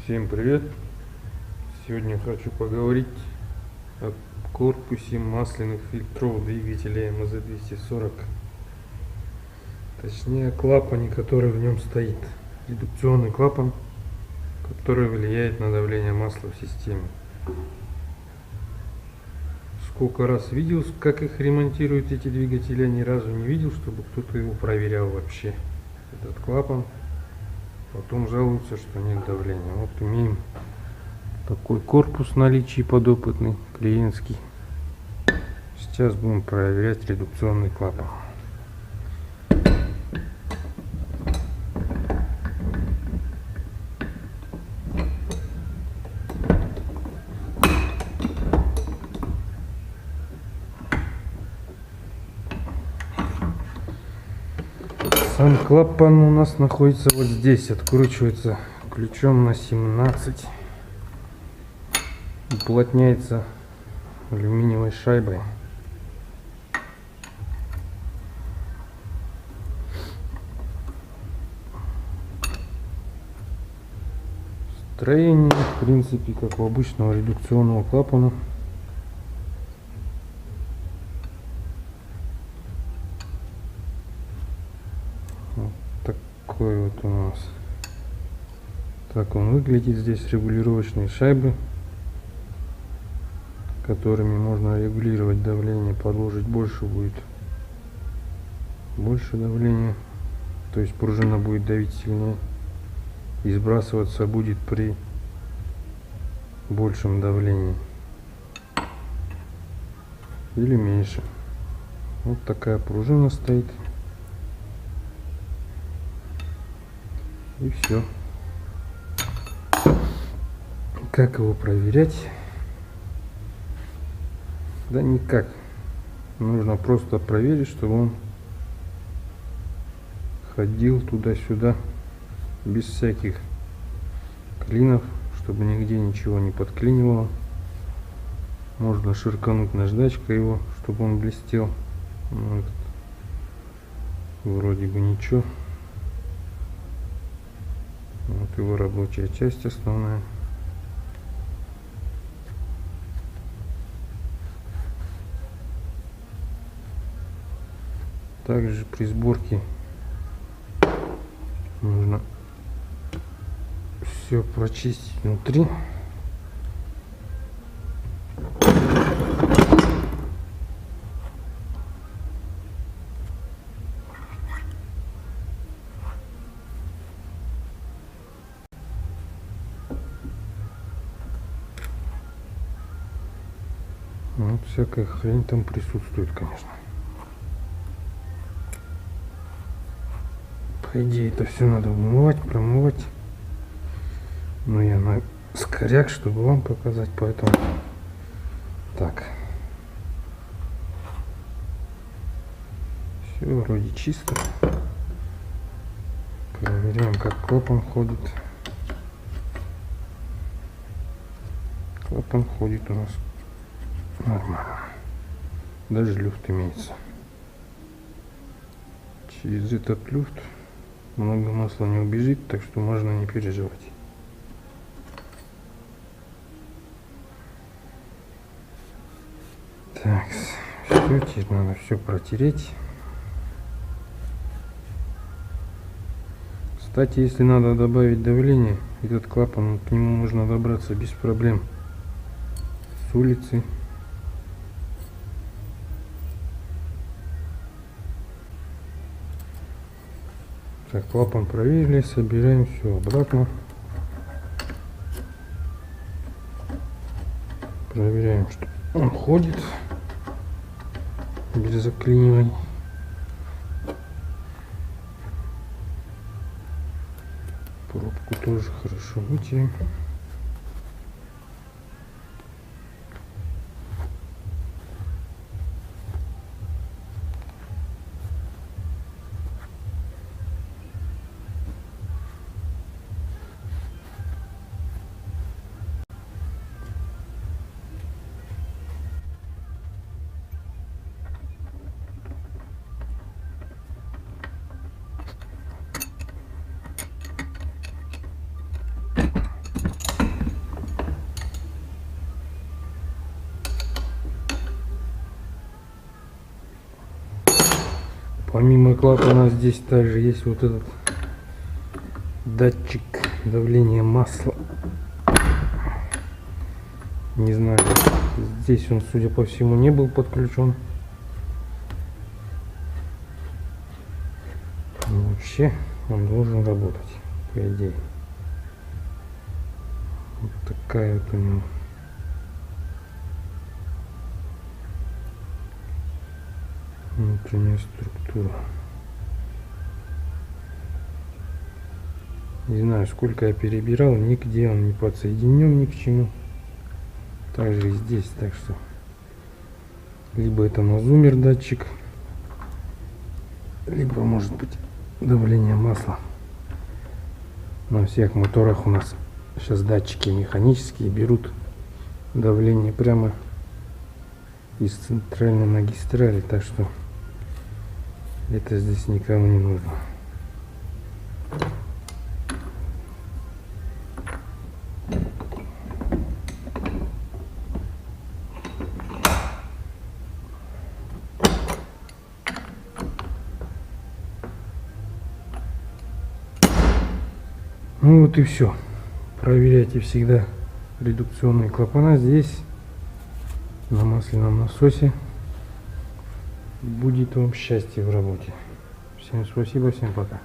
Всем привет! Сегодня хочу поговорить о корпусе масляных фильтров двигателя МЗ-240. Точнее, о клапане, который в нем стоит. Редукционный клапан, который влияет на давление масла в системе. Сколько раз видел, как их ремонтируют эти двигатели, я ни разу не видел, чтобы кто-то его проверял вообще. Этот клапан. Потом жалуются, что нет давления. Вот имеем такой корпус в наличии подопытный, клиентский. Сейчас будем проверять редукционный клапан. Сам клапан у нас находится вот здесь, откручивается ключом на 17, уплотняется алюминиевой шайбой. Строение, в принципе, как у обычного редукционного клапана. Такой вот у нас. Так он выглядит. Здесь регулировочные шайбы, которыми можно регулировать давление. Подложить больше будет, больше давления, то есть пружина будет давить сильнее, и сбрасываться будет при большем давлении или меньше. Вот такая пружина стоит. И все. Как его проверять? Да никак. Нужно просто проверить, чтобы он ходил туда-сюда без всяких клинов, чтобы нигде ничего не подклинивало. Можно ширкануть наждачкой его, чтобы он блестел. Вот. Вроде бы ничего. Вот его рабочая часть основная. Также при сборке нужно все прочистить внутри. Вот всякая хрень там присутствует, конечно. По идее, это все надо вымывать, промывать. Но я на скоряк, чтобы вам показать, поэтому так. Все вроде чисто. Проверяем, как клапан ходит. Клапан ходит у нас нормально. Даже люфт имеется. Через этот люфт много масла не убежит, так что можно не переживать. Так, все, теперь надо все протереть. Кстати, если надо добавить давление, этот клапан, к нему можно добраться без проблем с улицы. Так, клапан проверили, собираем все обратно. Проверяем, что он ходит без заклиниваний. Пробку тоже хорошо вытерем. Помимо клапана здесь также есть вот этот датчик давления масла. Не знаю, здесь он, судя по всему, не был подключен. Но вообще он должен работать, по идее. Вот такая вот у него внутренняя структура. Не знаю, сколько я перебирал, нигде он не подсоединен ни к чему. Также и здесь, так что либо это на зумер датчик, либо может быть давление масла. На всех моторах у нас сейчас датчики механические берут давление прямо из центральной магистрали, так что это здесь никому не нужно. Ну вот и все. Проверяйте всегда редукционные клапана здесь, на масляном насосе. Будет вам счастье в работе. Всем спасибо, всем пока.